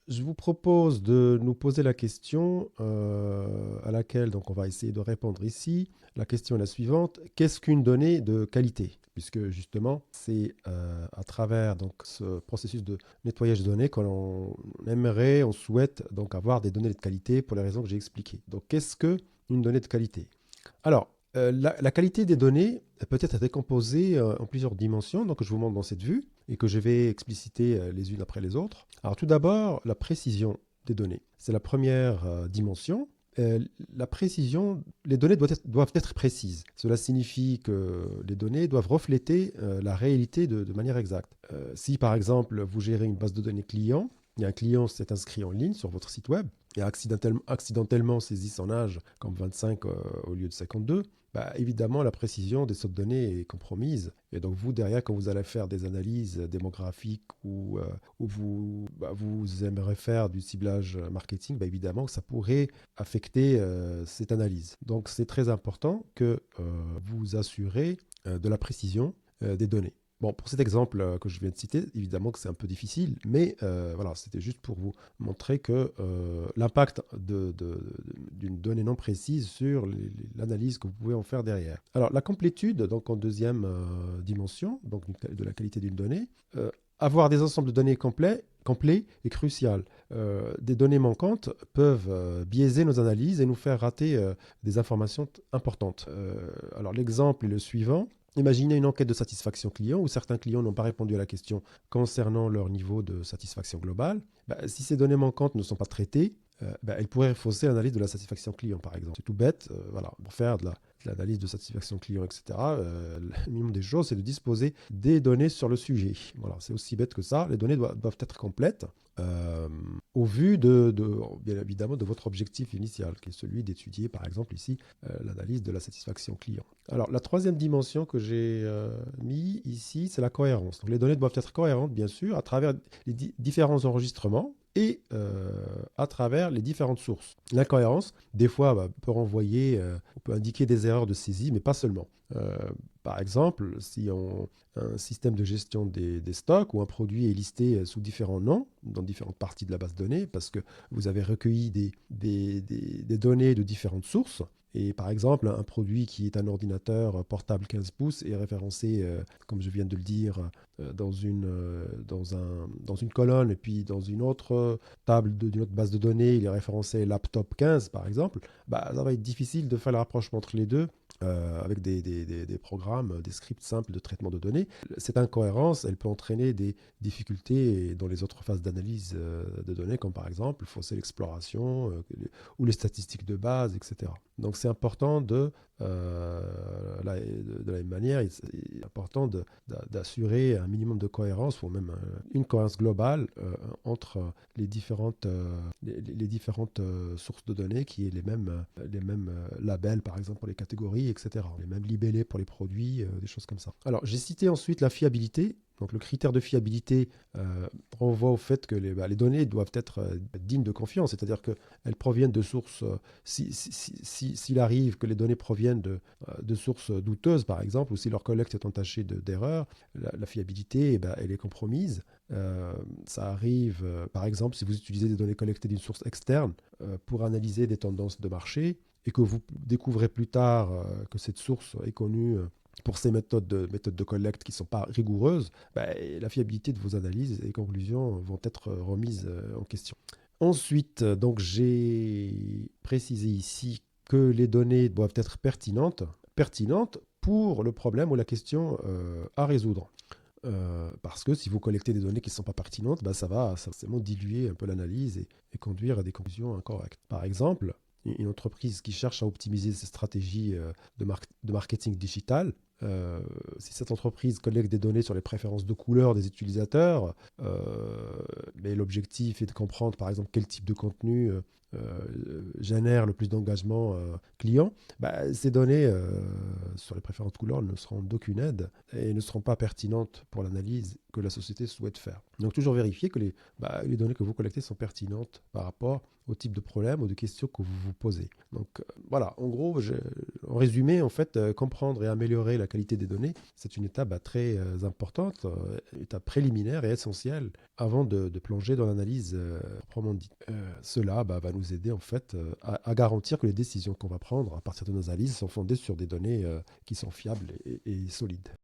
Je vous propose de nous poser la question à laquelle donc, on va essayer de répondre ici. La question est la suivante. Qu'est-ce qu'une donnée de qualité? Puisque justement, c'est à travers donc, ce processus de nettoyage de données qu'on aimerait, on souhaite donc avoir des données de qualité pour les raisons que j'ai expliquées. Donc, qu'est-ce qu'une donnée de qualité? Alors, la qualité des données peut être décomposée en plusieurs dimensions, donc je vous montre dans cette vue et que je vais expliciter les unes après les autres. Alors tout d'abord, la précision des données. C'est la première dimension. Euh, la précision, les données doivent être précises. Cela signifie que les données doivent refléter la réalité de manière exacte. Si par exemple vous gérez une base de données client, et un client s'est inscrit en ligne sur votre site web et a accidentellement saisi son âge comme 25 au lieu de 52, bah, évidemment, la précision des sautes de données est compromise. Et donc, vous, derrière, quand vous allez faire des analyses démographiques ou vous aimeriez faire du ciblage marketing, bah, évidemment que ça pourrait affecter cette analyse. Donc, c'est très important que vous assurez de la précision des données. Bon, pour cet exemple que je viens de citer, évidemment que c'est un peu difficile, mais voilà, c'était juste pour vous montrer que l'impact d'une donnée non précise sur l'analyse que vous pouvez en faire derrière. Alors, la complétude, donc en deuxième dimension, donc de la qualité d'une donnée, avoir des ensembles de données complets est crucial. Des données manquantes peuvent biaiser nos analyses et nous faire rater des informations importantes. Alors, l'exemple est le suivant. Imaginez une enquête de satisfaction client où certains clients n'ont pas répondu à la question concernant leur niveau de satisfaction globale. Bah, si ces données manquantes ne sont pas traitées, bah, elles pourraient fausser l'analyse de la satisfaction client, par exemple. C'est tout bête. Voilà, pour faire de l'analyse de satisfaction client, etc., le minimum des choses, c'est de disposer des données sur le sujet. Voilà, c'est aussi bête que ça. Les données doivent être complètes euh, au vu bien évidemment, de votre objectif initial, qui est celui d'étudier, par exemple, ici, l'analyse de la satisfaction client. Alors, la troisième dimension que j'ai mis ici, c'est la cohérence. Donc, les données doivent être cohérentes, bien sûr, à travers les différents enregistrements et à travers les différentes sources. L'incohérence, des fois, bah, peut renvoyer, on peut indiquer des erreurs de saisie, mais pas seulement. Par exemple, si un système de gestion des stocks ou un produit est listé sous différents noms dans différentes parties de la base de données, parce que vous avez recueilli des données de différentes sources, et par exemple, un produit qui est un ordinateur portable 15 pouces est référencé, comme je viens de le dire, dans une colonne, et puis dans une autre table d'une autre base de données, il est référencé laptop 15, par exemple, bah, ça va être difficile de faire le rapprochement entre les deux avec des programmes, des scripts simples de traitement de données. Cette incohérence, elle peut entraîner des difficultés dans les autres phases d'analyse de données, comme par exemple fausser l'exploration ou les statistiques de base, etc. Donc c'est important de la même manière, il est important d'assurer un minimum de cohérence, ou même une cohérence globale entre les différentes sources de données, qui est les mêmes labels, par exemple, pour les catégories, etc. Les mêmes libellés pour les produits, des choses comme ça. Alors, j'ai cité ensuite la fiabilité. Donc, le critère de fiabilité renvoie au fait que les données doivent être dignes de confiance, c'est-à-dire qu'elles proviennent de sources, s'il arrive que les données proviennent de sources douteuses, par exemple, ou si leur collecte est entachée d'erreurs, la fiabilité, eh ben, elle est compromise. Ça arrive, par exemple, si vous utilisez des données collectées d'une source externe pour analyser des tendances de marché et que vous découvrez plus tard que cette source est connue pour ces méthodes de collecte qui ne sont pas rigoureuses, ben, la fiabilité de vos analyses et conclusions vont être remises en question. Ensuite, donc j'ai précisé ici que les données doivent être pertinentes pour le problème ou la question à résoudre. Parce que si vous collectez des données qui ne sont pas pertinentes, ben ça va forcément diluer un peu l'analyse et conduire à des conclusions incorrectes. Par exemple, une entreprise qui cherche à optimiser ses stratégies de marketing digital, si cette entreprise collecte des données sur les préférences de couleurs des utilisateurs, mais l'objectif est de comprendre par exemple quel type de contenu génère le plus d'engagement client, bah, ces données sur les préférences de couleurs ne seront d'aucune aide et ne seront pas pertinentes pour l'analyse que la société souhaite faire. Donc toujours vérifier que les données que vous collectez sont pertinentes par rapport au type de problème ou de questions que vous vous posez. Donc voilà, en gros, en résumé, en fait, comprendre et améliorer la qualité des données, c'est une étape très importante, étape préliminaire et essentielle avant de plonger dans l'analyse proprement dite. Cela va nous aider en fait à garantir que les décisions qu'on va prendre à partir de nos analyses sont fondées sur des données qui sont fiables et solides.